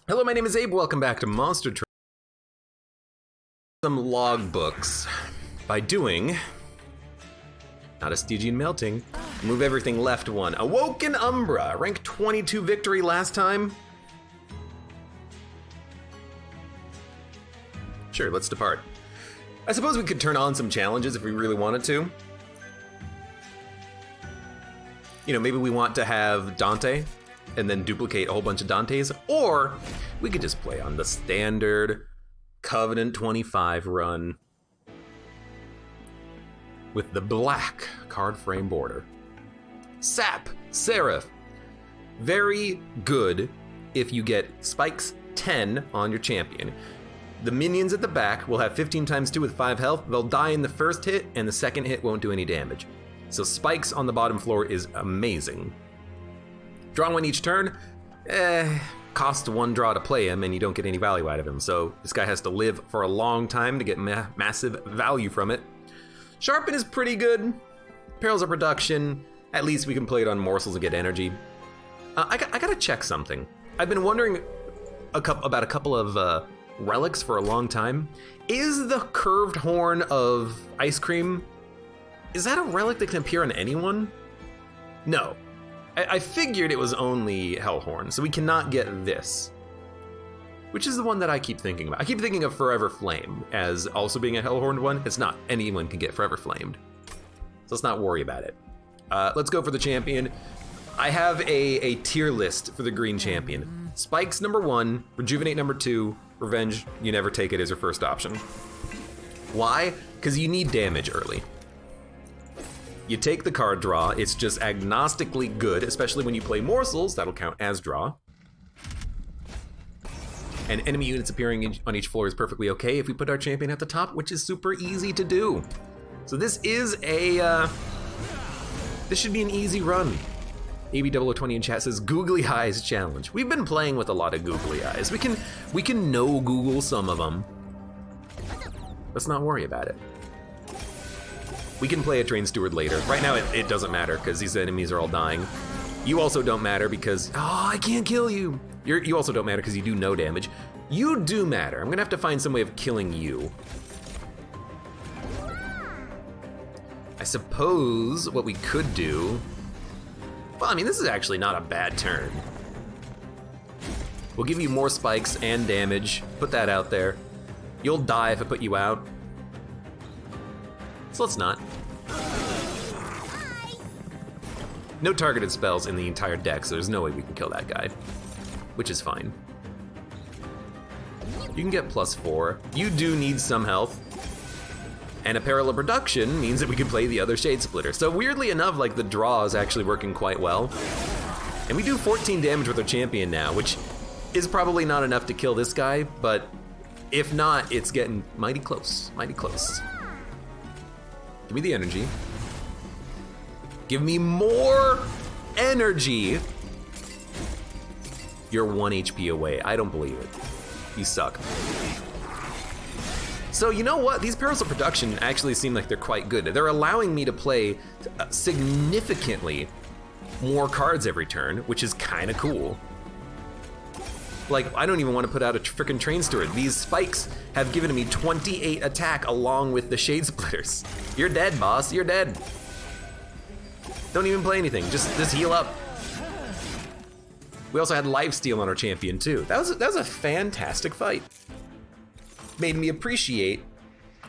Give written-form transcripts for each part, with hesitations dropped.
Hello, my name is Abe. Welcome back to Monster Truck. Some logbooks by doing not a Stygian melting. Move everything left one. Awoken Umbra, rank 22 victory last time. Sure, let's depart. I suppose we could turn on some challenges if we really wanted to. You know, maybe we want to have Dante and then duplicate a whole bunch of Dantes, or we could just play on the standard Covenant 25 run with the black card frame border. Sap, Seraph, very good if you get spikes 10 on your champion. The minions at the back will have 15 times 2 with 5 health. They'll die in the first hit, and the second hit won't do any damage. So spikes on the bottom floor is amazing. Draw one each turn, costs 1 draw to play him and you don't get any value out of him. So this guy has to live for a long time to get massive value from it. Sharpen is pretty good. Perils of Production, at least we can play it on morsels and get energy. I gotta check something. I've been wondering about a couple of relics for a long time. Is the curved horn of ice cream, is that a relic that can appear on anyone? No. I figured it was only Hellhorn, so we cannot get this. Which is the one that I keep thinking about. I keep thinking of Forever Flame as also being a Hellhorn one. It's not. Anyone can get Forever Flamed. So let's not worry about it. Let's go for the champion. I have a tier list for the green champion. Spikes number 1, Rejuvenate number 2, Revenge, you never take it as your first option. Why? Because you need damage early. You take the card draw, it's just agnostically good, especially when you play morsels, that'll count as draw. And enemy units appearing on each floor is perfectly okay if we put our champion at the top, which is super easy to do. So this is this should be an easy run. AB0020 in chat says, Googly Eyes challenge. We've been playing with a lot of googly eyes. We can no Google some of them. Let's not worry about it. We can play a Train Steward later. Right now it doesn't matter because these enemies are all dying. You also don't matter because, oh, I can't kill you. You also don't matter because you do no damage. You do matter. I'm gonna have to find some way of killing you. I suppose what we could do, well, I mean, this is actually not a bad turn. We'll give you more spikes and damage. Put that out there. You'll die if I put you out. So let's not. No targeted spells in the entire deck, so there's no way we can kill that guy, which is fine. You can get +4. You do need some health. And a Peril of Production means that we can play the other Shade Splitter. So weirdly enough, like, the draw is actually working quite well. And we do 14 damage with our champion now, which is probably not enough to kill this guy, but if not, it's getting mighty close, mighty close. Give me the energy. Give me more energy. You're 1 HP away. I don't believe it. You suck. So you know what? These Perils of Production actually seem like they're quite good. They're allowing me to play significantly more cards every turn, which is kind of cool. Like, I don't even want to put out a frickin' Train Steward. These spikes have given me 28 attack along with the Shade Splitters. You're dead, boss, you're dead. Don't even play anything, just heal up. We also had lifesteal on our champion too. That was a fantastic fight. Made me appreciate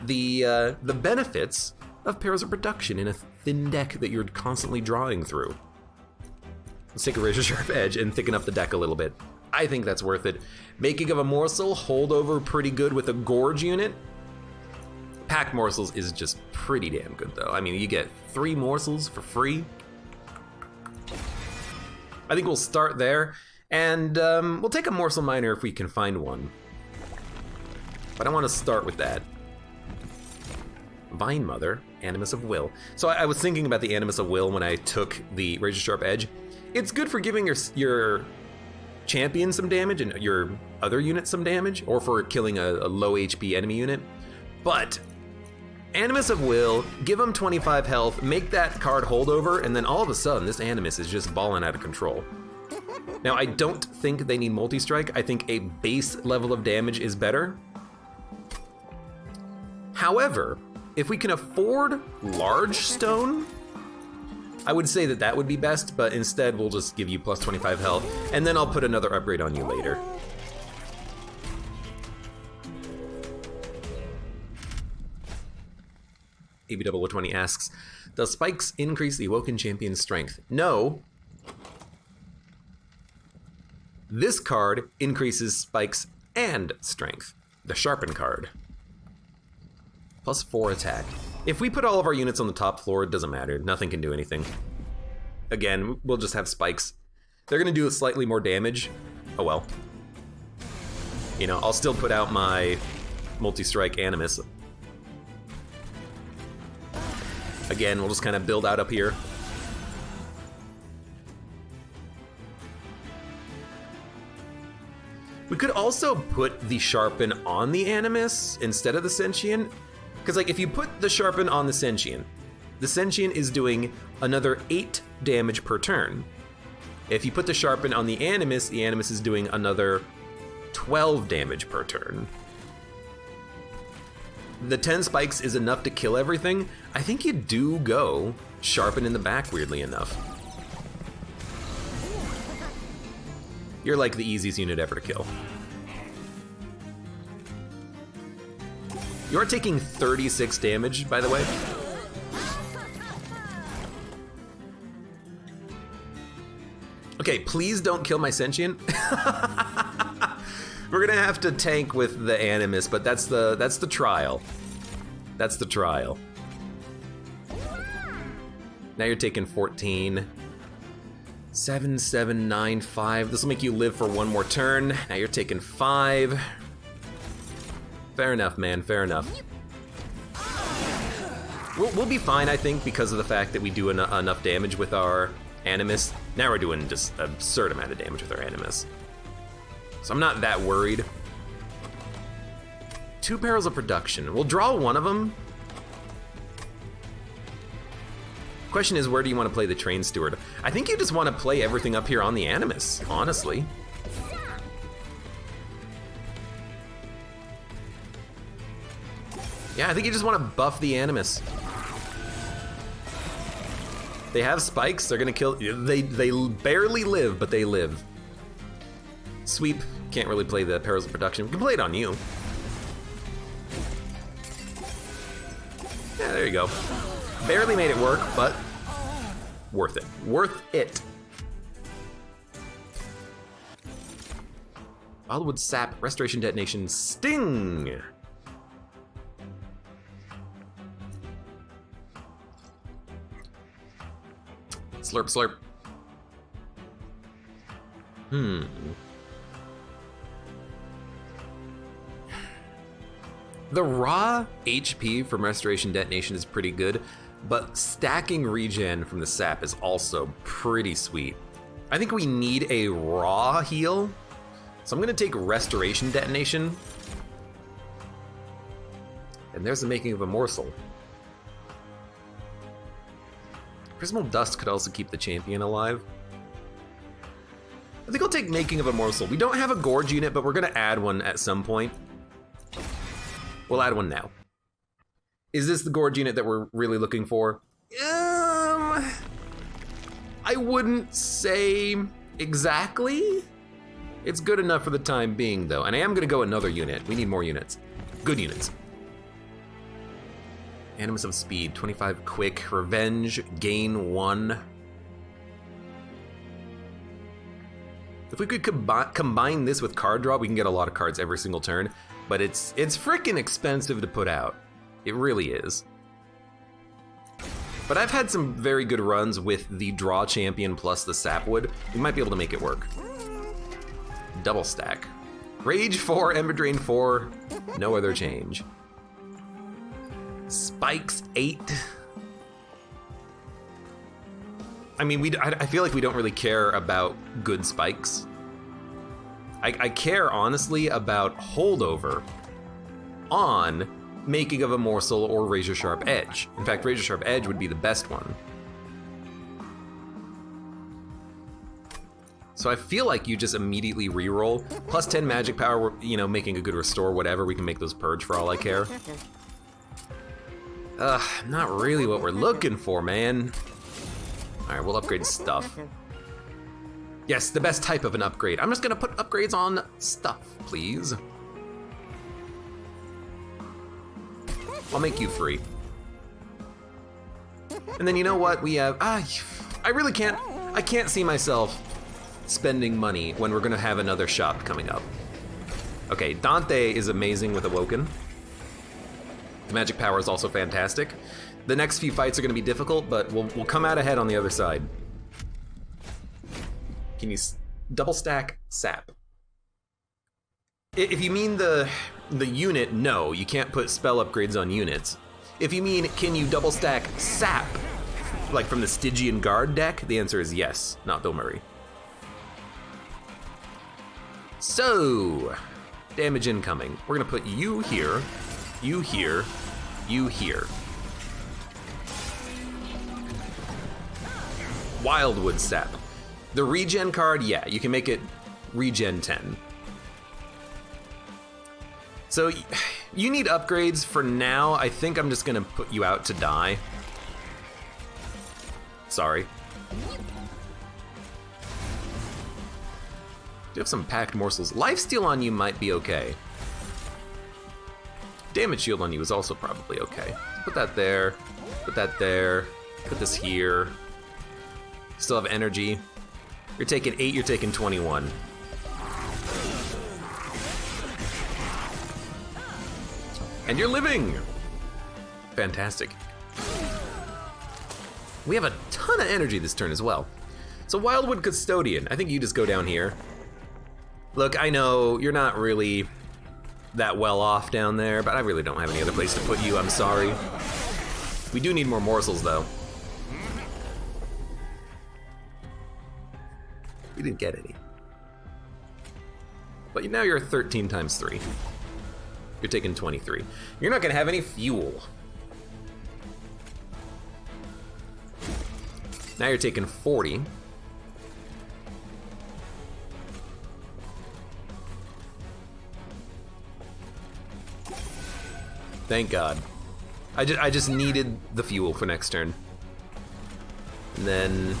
the benefits of Perils of Production in a thin deck that you're constantly drawing through. Let's take a razor sharp edge and thicken up the deck a little bit. I think that's worth it. Making of a morsel, holdover pretty good with a gorge unit. Packed morsels is just pretty damn good though. I mean, you get 3 morsels for free. I think we'll start there, and we'll take a morsel miner if we can find one. But I want to start with that. Vine Mother, Animus of Will. So I was thinking about the Animus of Will when I took the razor sharp edge. It's good for giving your champion some damage and your other unit some damage, or for killing a low HP enemy unit. But Animus of Will, give him 25 health, make that card holdover, and then all of a sudden this Animus is just balling out of control. Now, I don't think they need multi-strike. I think a base level of damage is better. However, if we can afford large stone, I would say that that would be best, but instead we'll just give you plus 25 health, and then I'll put another upgrade on you later. AB0020 asks, does spikes increase the Awoken Champion's strength? No. This card increases spikes and strength, the sharpen card. Plus 4 attack. If we put all of our units on the top floor, it doesn't matter. Nothing can do anything. Again, we'll just have spikes. They're gonna do slightly more damage. Oh well. You know, I'll still put out my multi-strike Animus. Again, we'll just kind of build out up here. We could also put the Sharpen on the Animus instead of the Sentient. Because like if you put the Sharpen on the Sentient is doing another 8 damage per turn. If you put the Sharpen on the Animus is doing another 12 damage per turn. The 10 spikes is enough to kill everything. I think you do go Sharpen in the back, weirdly enough. You're like the easiest unit ever to kill. You're taking 36 damage, by the way. Okay, please don't kill my Sentient. We're gonna have to tank with the Animus, but that's the trial. That's the trial. Now you're taking 14. 7, 7, 9, 5. This will make you live for one more turn. Now you're taking 5. Fair enough, man, fair enough. We'll be fine, I think, because of the fact that we do enough damage with our Animus. Now we're doing just an absurd amount of damage with our Animus. So I'm not that worried. 2 barrels of production. We'll draw one of them. Question is, where do you want to play the Train Steward? I think you just want to play everything up here on the Animus, honestly. Yeah, I think you just want to buff the Animus. They have spikes, they're gonna kill, they barely live, but they live. Sweep, can't really play the Perils of Production. We can play it on you. Yeah, there you go. Barely made it work, but worth it. Worth it. Wildwood Sap, Restoration Detonation, Sting! Slurp, slurp. The raw HP from Restoration Detonation is pretty good, but stacking regen from the sap is also pretty sweet. I think we need a raw heal, so I'm gonna take Restoration Detonation. And there's the making of a morsel. Prismal Dust could also keep the champion alive. I think I'll take Making of a Morsel. We don't have a Gorge unit, but we're gonna add one at some point. We'll add one now. Is this the Gorge unit that we're really looking for? I wouldn't say exactly. It's good enough for the time being, though. And I am gonna go another unit. We need more units. Good units. Animus of Speed, 25 quick, Revenge, gain 1. If we could combine this with card draw, we can get a lot of cards every single turn, but it's freaking expensive to put out. It really is. But I've had some very good runs with the draw champion plus the sapwood. We might be able to make it work. Double stack. Rage 4, Ember Drain 4, no other change. Spikes 8. I mean, I feel like we don't really care about good spikes. I care honestly about holdover on Making of a Morsel or Razor Sharp Edge. In fact, Razor Sharp Edge would be the best one. So I feel like you just immediately reroll. Plus 10 magic power, you know, making a good restore, whatever. We can make those purge for all I care. Not really what we're looking for, man. All right, we'll upgrade stuff. Yes, the best type of an upgrade. I'm just gonna put upgrades on stuff, please. I'll make you free. And then you know what? We have, I really can't see myself spending money when we're gonna have another shop coming up. Okay, Dante is amazing with Awoken. The magic power is also fantastic. The next few fights are gonna be difficult, but we'll come out ahead on the other side. Can you double stack sap? If you mean the unit, no, you can't put spell upgrades on units. If you mean, can you double stack sap, like from the Stygian guard deck, the answer is yes, not Bill Murray. So, damage incoming. We're gonna put you here, you here, you here. Wildwood sap. The regen card, yeah, you can make it regen 10. So you need upgrades for now. I think I'm just gonna put you out to die. Sorry. Do have some packed morsels. Lifesteal on you might be okay. Damage shield on you is also probably okay. Put that there, put that there, put this here. Still have energy. You're taking 8, you're taking 21. And you're living! Fantastic. We have a ton of energy this turn as well. So Wildwood Custodian, I think you just go down here. Look, I know you're not really that well off down there, but I really don't have any other place to put you, I'm sorry. We do need more morsels though. We didn't get any. But now you're 13 times 3. You're taking 23. You're not gonna have any fuel. Now you're taking 40. Thank God. I just needed the fuel for next turn. And then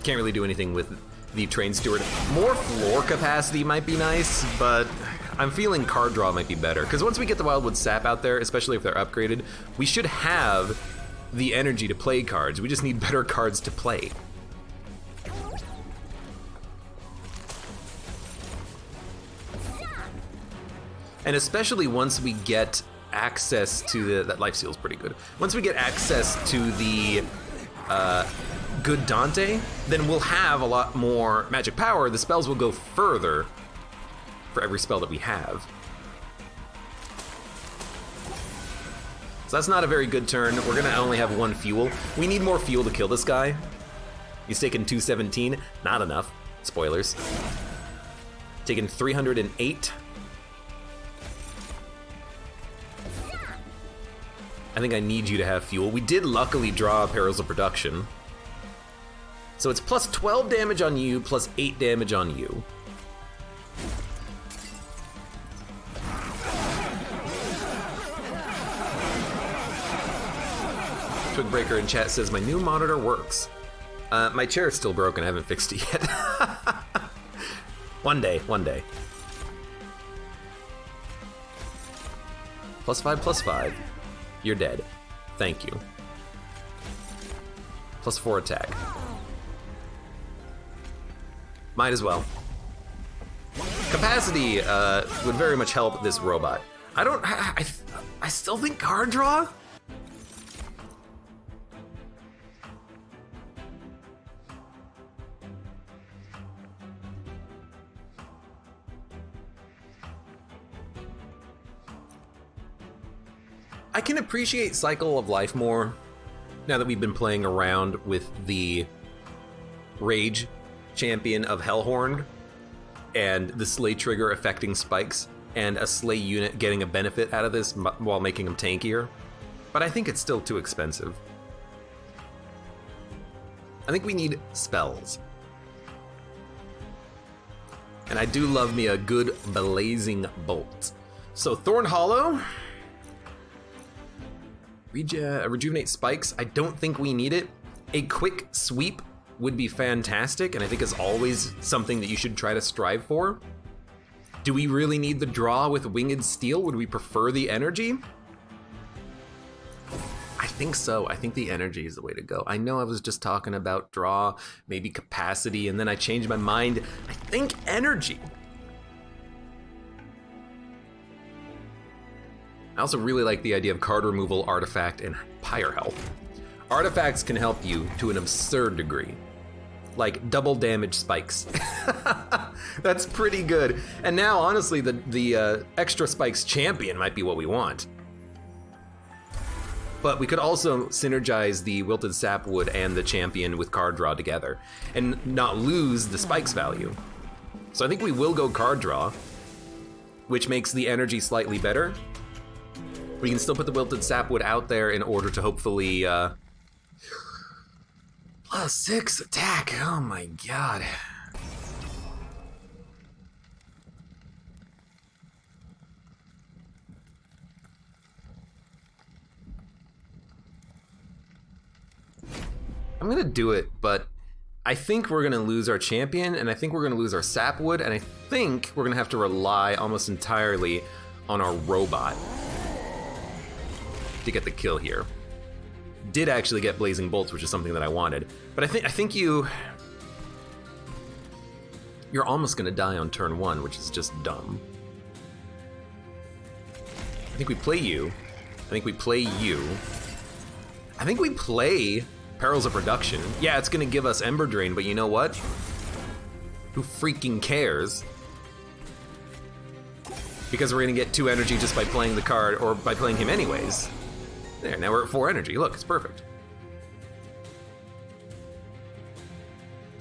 can't really do anything with the Train Steward. More floor capacity might be nice, but I'm feeling card draw might be better. Because once we get the Wildwood Sap out there, especially if they're upgraded, we should have the energy to play cards. We just need better cards to play. And especially once we get access to that lifesteal is pretty good. Once we get access to the good Dante, then we'll have a lot more magic power. The spells will go further for every spell that we have. So that's not a very good turn. We're gonna only have 1 fuel. We need more fuel to kill this guy. He's taking 217, not enough. Spoilers. Taking 308. I think I need you to have fuel. We did luckily draw Perils of Production. So it's plus 12 damage on you, plus 8 damage on you. Twigbreaker in chat says, my new monitor works. My chair is still broken, I haven't fixed it yet. One day, one day. +5, +5. You're dead. Thank you. +4 attack. Might as well. Capacity would very much help this robot. I still think card draw? I can appreciate Cycle of Life more now that we've been playing around with the Rage champion of Hellhorn and the Slay trigger affecting spikes and a Slay unit getting a benefit out of this while making them tankier. But I think it's still too expensive. I think we need spells. And I do love me a good blazing bolt. So Thorn Hollow. Rejuvenate spikes. I don't think we need it. A quick sweep would be fantastic, and I think is always something that you should try to strive for. Do we really need the draw with Winged Steel? Would we prefer the energy? I think so. I think the energy is the way to go. I know I was just talking about draw, maybe capacity, and then I changed my mind. I think energy. I also really like the idea of card removal, artifact, and higher health. Artifacts can help you to an absurd degree. Like double damage spikes. That's pretty good. And now, honestly, the extra spikes champion might be what we want. But we could also synergize the Wilted Sapwood and the champion with card draw together and not lose the spikes value. So I think we will go card draw, which makes the energy slightly better. We can still put the Wilted Sapwood out there in order to hopefully +6 attack. Oh my god. I'm gonna do it, but I think we're gonna lose our champion, and I think we're gonna lose our sapwood, and I think we're gonna have to rely almost entirely on our robot to get the kill here. Did actually get blazing bolts, which is something that I wanted, but I think you're almost gonna die on turn 1, which is just dumb. I think we play you. I think we play you. I think we play Perils of Reduction. Yeah, it's gonna give us Ember Drain, but you know what? Who freaking cares? Because we're gonna get 2 energy just by playing the card, or by playing him anyways. There, now we're at 4 energy. Look, it's perfect.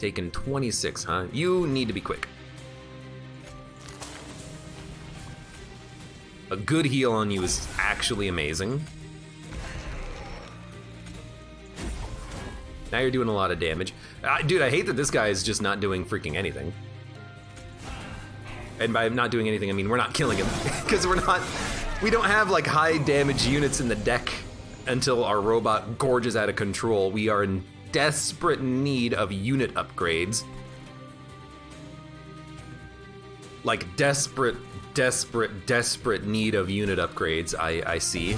Taking 26, huh? You need to be quick. A good heal on you is actually amazing. Now you're doing a lot of damage. Dude, I hate that this guy is just not doing freaking anything. And by not doing anything, I mean we're not killing him. Because we don't have like high damage units in the deck until our robot gorges out of control. We are in desperate need of unit upgrades. Like desperate need of unit upgrades, I see.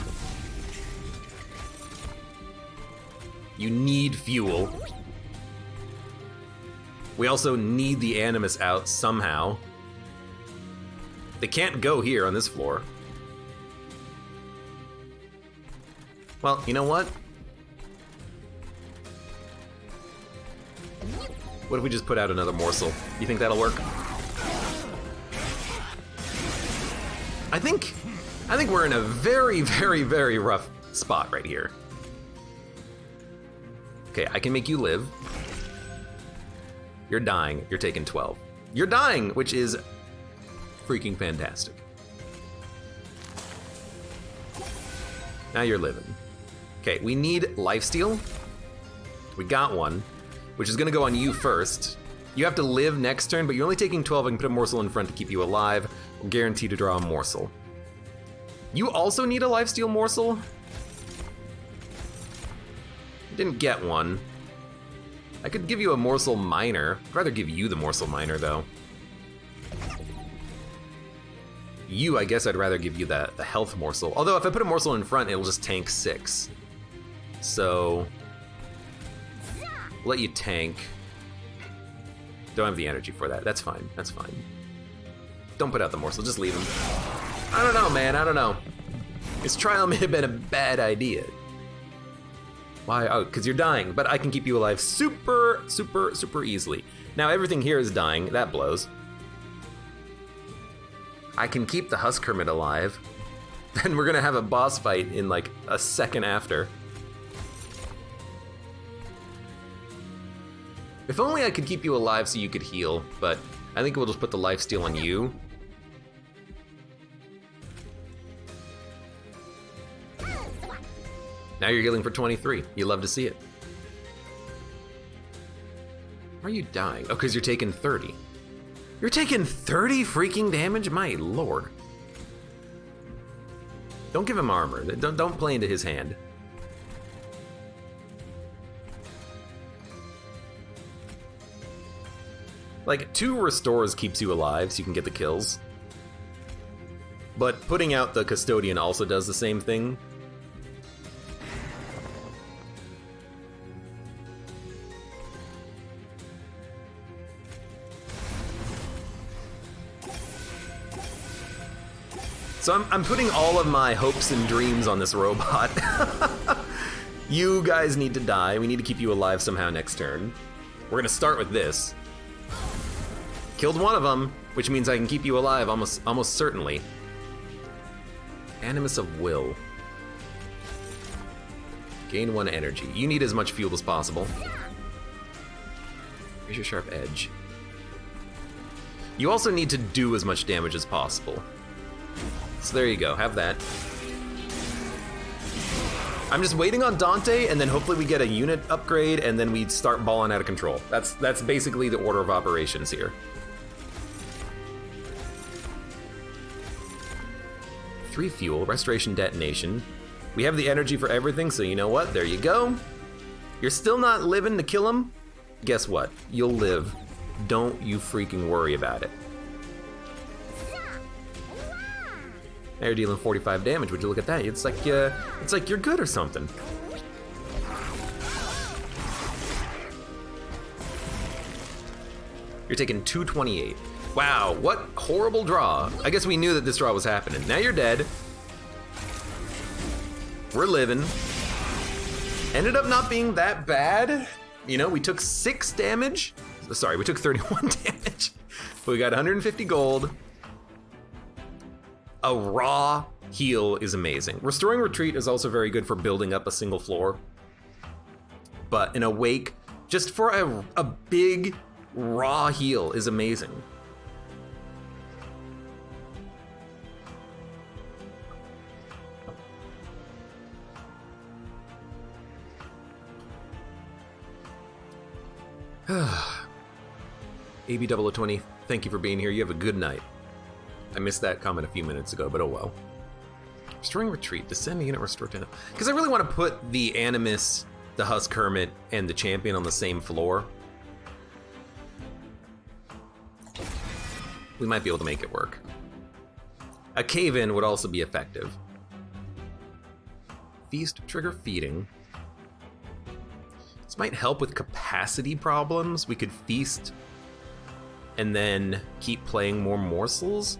You need fuel. We also need the Animus out somehow. They can't go here on this floor. Well, you know what? What if we just put out another morsel? You think that'll work? I think we're in a very, very, very rough spot right here. Okay, I can make you live. You're dying. You're taking 12. You're dying, which is freaking fantastic. Now you're living. Okay, we need lifesteal. We got one, which is gonna go on you first. You have to live next turn, but you're only taking 12. I can put a morsel in front to keep you alive. We're guaranteed to draw a morsel. You also need a lifesteal morsel. Didn't get one. I could give you a morsel minor. I'd rather give you the morsel minor though. You, I guess I'd rather give you the health morsel. Although if I put a morsel in front, it'll just tank 6. So, let you tank. Don't have the energy for that. That's fine, that's fine. Don't put out the morsel, just leave him. I don't know, man, I don't know. This trial may have been a bad idea. Why? Oh, because you're dying, but I can keep you alive super, super, super easily. Now everything here is dying, that blows. I can keep the Husk Hermit alive, and we're gonna have a boss fight in like a second after. If only I could keep you alive so you could heal, but I think we'll just put the lifesteal on you. Now you're healing for 23. You love to see it. Why are you dying? Oh, because you're taking 30. You're taking 30 freaking damage? My lord. Don't give him armor. Don't play into his hand. Like, 2 restores keeps you alive so you can get the kills. But putting out the Custodian also does the same thing. So I'm putting all of my hopes and dreams on this robot. You guys need to die. We need to keep you alive somehow next turn. We're gonna start with this. Killed one of them, which means I can keep you alive almost certainly. Animus of Will. Gain 1 energy. You need as much fuel as possible. Here's your sharp edge. You also need to do as much damage as possible. So there you go, have that. I'm just waiting on Dante, and then hopefully we get a unit upgrade, and then we start balling out of control. That's basically the order of operations here. 3 fuel, restoration detonation. We have the energy for everything, so you know what? There you go. You're still not living to kill him? Guess what? You'll live. Don't you freaking worry about it. Now you're dealing 45 damage. Would you look at that? It's like you're good or something. You're taking 228. Wow, what horrible draw. I guess we knew that this draw was happening. Now you're dead. We're living. Ended up not being that bad. You know, we took 6 damage. Sorry, we took 31 damage. But we got 150 gold. A raw heal is amazing. Restoring Retreat is also very good for building up a single floor. But an Awake, just for a big raw heal is amazing. AB0020, thank you for being here. You have a good night. I missed that comment a few minutes ago, but oh well. Restoring Retreat, descend unit, restore 10. Because I really want to put the Animus, the Husk Hermit, and the Champion on the same floor. We might be able to make it work. A cave-in would also be effective. Feast, trigger feeding. This might help with capacity problems. We could feast and then keep playing more morsels.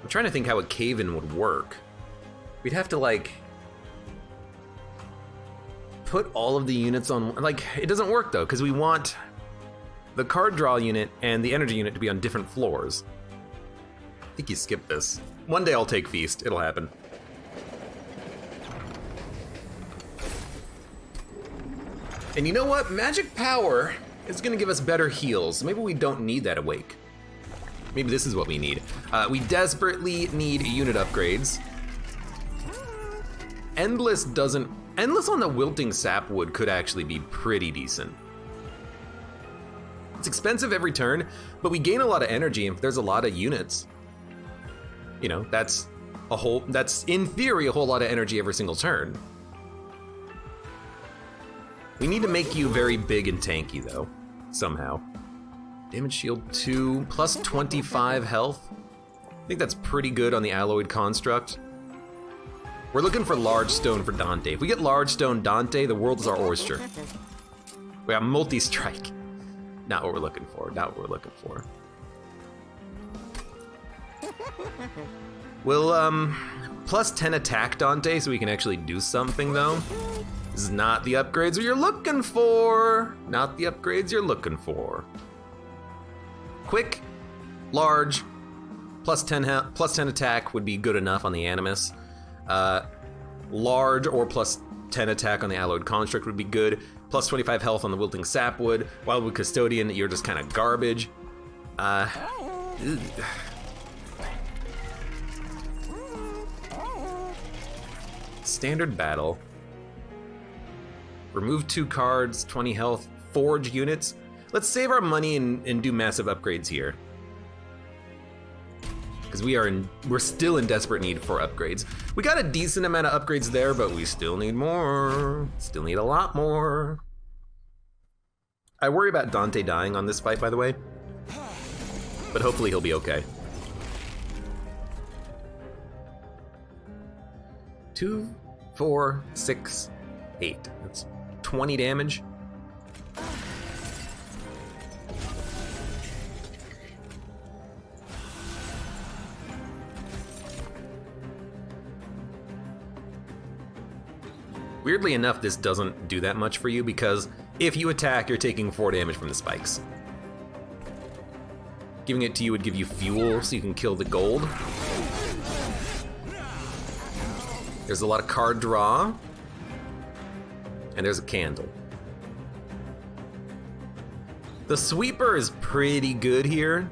I'm trying to think how a cave-in would work. We'd have to, like, put all of the units on, like, it doesn't work though, because we want the card draw unit and the energy unit to be on different floors. I think you skipped this. One day I'll take Feast, it'll happen. And you know what? Magic Power is gonna give us better heals. Maybe we don't need that Awake. Maybe this is what we need. We desperately need unit upgrades. Endless on the Wilting Sapwood could actually be pretty decent. It's expensive every turn, but we gain a lot of energy and there's a lot of units. You know, that's in theory a whole lot of energy every single turn. We need to make you very big and tanky though, somehow. Damage shield 2, plus 25 health. I think that's pretty good on the alloyed construct. We're looking for large stone for Dante. If we get large stone Dante, the world is our oyster. We got multi-strike. Not what we're looking for, not what we're looking for. We'll, plus 10 attack Dante so we can actually do something though. This is not the upgrades you're looking for. Not the upgrades you're looking for. Quick, large, plus 10 attack would be good enough on the Animus. Large or plus 10 attack on the Alloyed Construct would be good. Plus 25 health on the Wilting Sapwood. Wildwood Custodian, you're just kind of garbage. standard battle. Remove 2 cards, 20 health, forge units. Let's save our money and do massive upgrades here. Because we're still in desperate need for upgrades. We got a decent amount of upgrades there, but we still need more. Still need a lot more. I worry about Dante dying on this fight, by the way. But hopefully he'll be okay. 2, 4, 6, 8. That's 20 damage. Weirdly enough, this doesn't do that much for you because if you attack, you're taking 4 damage from the spikes. Giving it to you would give you fuel so you can kill the gold. There's a lot of card draw. And there's a candle. The sweeper is pretty good here.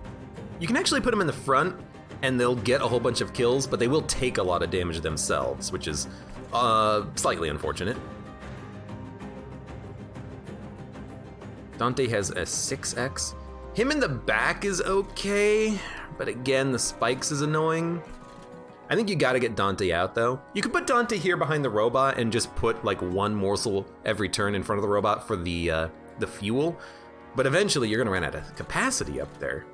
You can actually put them in the front and they'll get a whole bunch of kills, but they will take a lot of damage themselves, which is slightly unfortunate. Dante has a 6x. Him in the back is okay, but again, the spikes is annoying. I think you gotta get Dante out though. You could put Dante here behind the robot and just put like 1 morsel every turn in front of the robot for the fuel, but eventually you're gonna run out of capacity up there.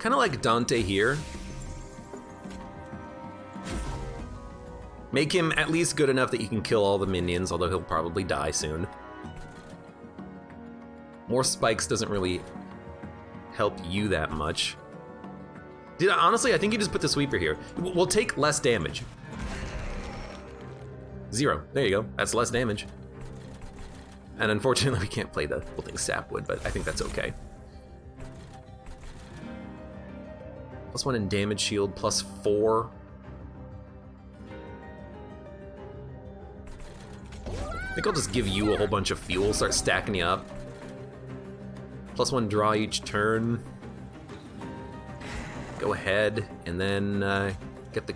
Kinda like Dante here. Make him at least good enough that you can kill all the minions, although he'll probably die soon. More spikes doesn't really help you that much. Honestly, I think you just put the sweeper here. We'll take less damage. 0, there you go, that's less damage. And unfortunately we can't play the Wilting Sapwood, but I think that's okay. +1 in damage shield, +4. I think I'll just give you a whole bunch of fuel, start stacking you up. +1 draw each turn. Go ahead, and then get the...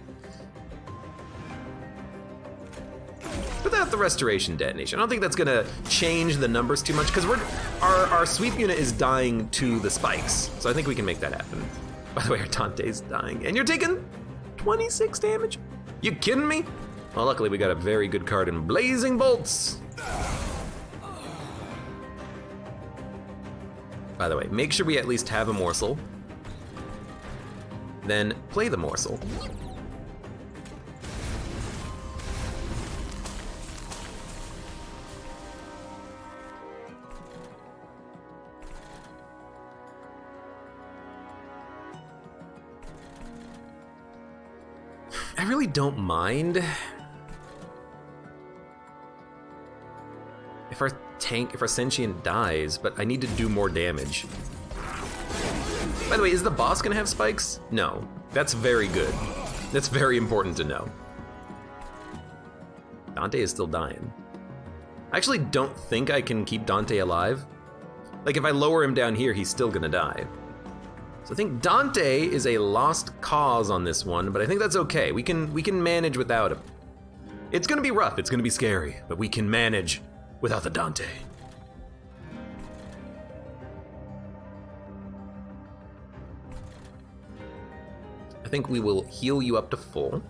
Without the restoration detonation. I don't think that's gonna change the numbers too much, because our sweep unit is dying to the spikes, so I think we can make that happen. By the way, our Dante's dying, and you're taking 26 damage? You kidding me? Well, luckily we got a very good card in Blazing Bolts. By the way, make sure we at least have a morsel. Then play the morsel. I really don't mind if our sentient dies, but I need to do more damage. By the way, is the boss gonna have spikes? No. That's very good. That's very important to know. Dante is still dying. I actually don't think I can keep Dante alive. Like, if I lower him down here, he's still gonna die. So I think Dante is a lost cause on this one, but I think that's okay. We can manage without him. It's gonna be rough, it's gonna be scary, but we can manage without the Dante. I think we will heal you up to full.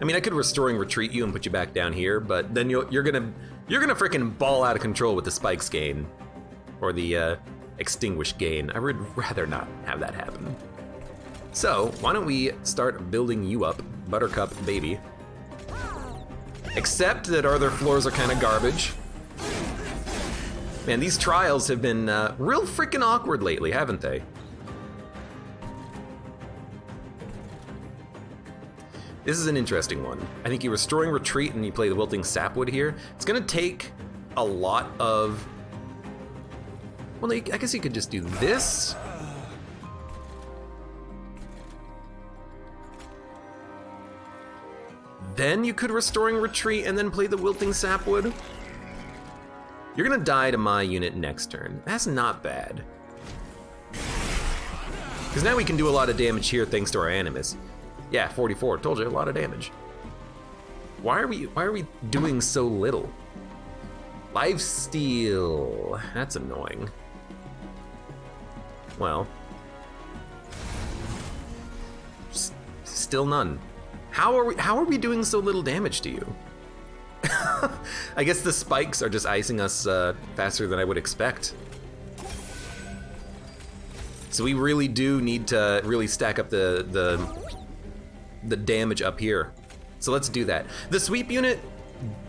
I mean, I could Restoring Retreat you and put you back down here, but then you're gonna frickin' ball out of control with the spikes gain, or the Extinguish gain. I would rather not have that happen. So why don't we start building you up, Buttercup baby? Except that our other floors are kind of garbage. Man, these trials have been real frickin' awkward lately, haven't they? This is an interesting one. I think you Restoring Retreat and you play the Wilting Sapwood here. It's gonna take a lot of... Well, I guess you could just do this. Then you could Restoring Retreat and then play the Wilting Sapwood. You're gonna die to my unit next turn. That's not bad. Because now we can do a lot of damage here thanks to our animus. Yeah, 44, told you, a lot of damage. Why are we doing so little? Lifesteal, that's annoying. Well, still none. How are we doing so little damage to you? I guess the spikes are just icing us faster than I would expect. So we really do need to really stack up the damage up here. So let's do that. The sweep unit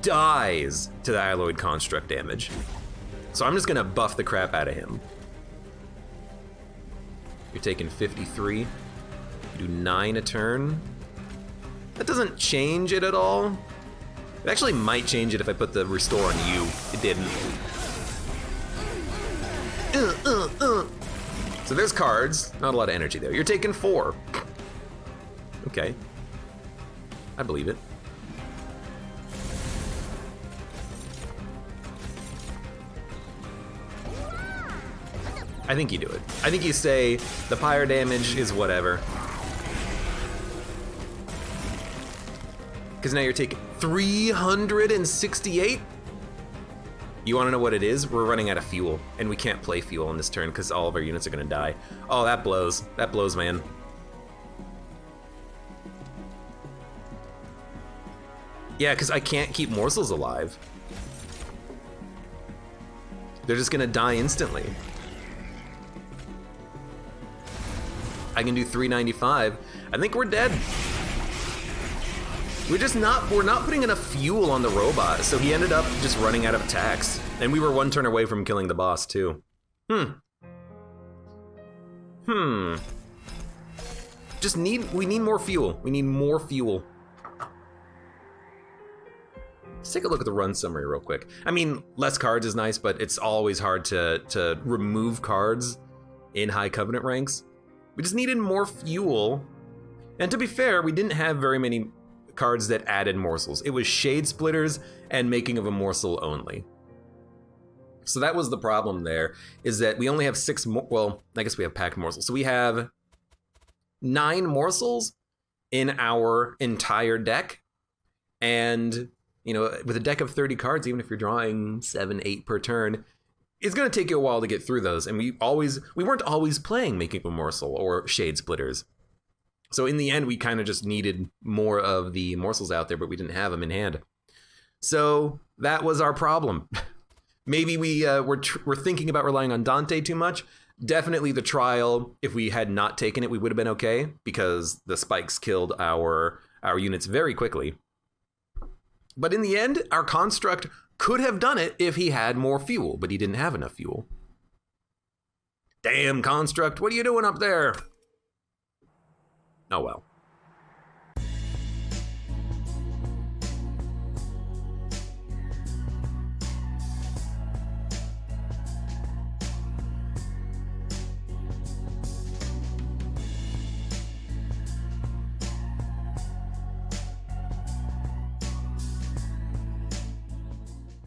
dies to the alloyed construct damage. So I'm just gonna buff the crap out of him. You're taking 53. You do 9 a turn. That doesn't change it at all. It actually might change it if I put the restore on you. It didn't. So there's cards. Not a lot of energy there. You're taking 4. Okay. I believe it. I think you do it. I think you say the pyre damage is whatever. Because now you're taking 368? You wanna know what it is? We're running out of fuel, and we can't play fuel on this turn because all of our units are gonna die. Oh, that blows. That blows, man. Yeah, because I can't keep morsels alive. They're just gonna die instantly. I can do 395. I think we're dead. We're not putting enough fuel on the robot, so he ended up just running out of attacks. And we were 1 turn away from killing the boss too. We need more fuel. We need more fuel. Let's take a look at the run summary real quick. I mean, less cards is nice, but it's always hard to remove cards in high covenant ranks. We just needed more fuel. And to be fair, we didn't have very many cards that added morsels. It was shade splitters and making of a morsel only. So that was the problem there, is that we only have 6 well, I guess we have packed morsels. So we have 9 morsels in our entire deck. And, you know, with a deck of 30 cards, even if you're drawing 7, 8 per turn, it's gonna take you a while to get through those. And we weren't always playing making of a morsel or shade splitters. So in the end, we kind of just needed more of the morsels out there, but we didn't have them in hand. So that was our problem. Maybe we're thinking about relying on Dante too much. Definitely the trial, if we had not taken it, we would have been okay, because the spikes killed our units very quickly. But in the end, our construct could have done it if he had more fuel, but he didn't have enough fuel. Damn construct, what are you doing up there? Oh well.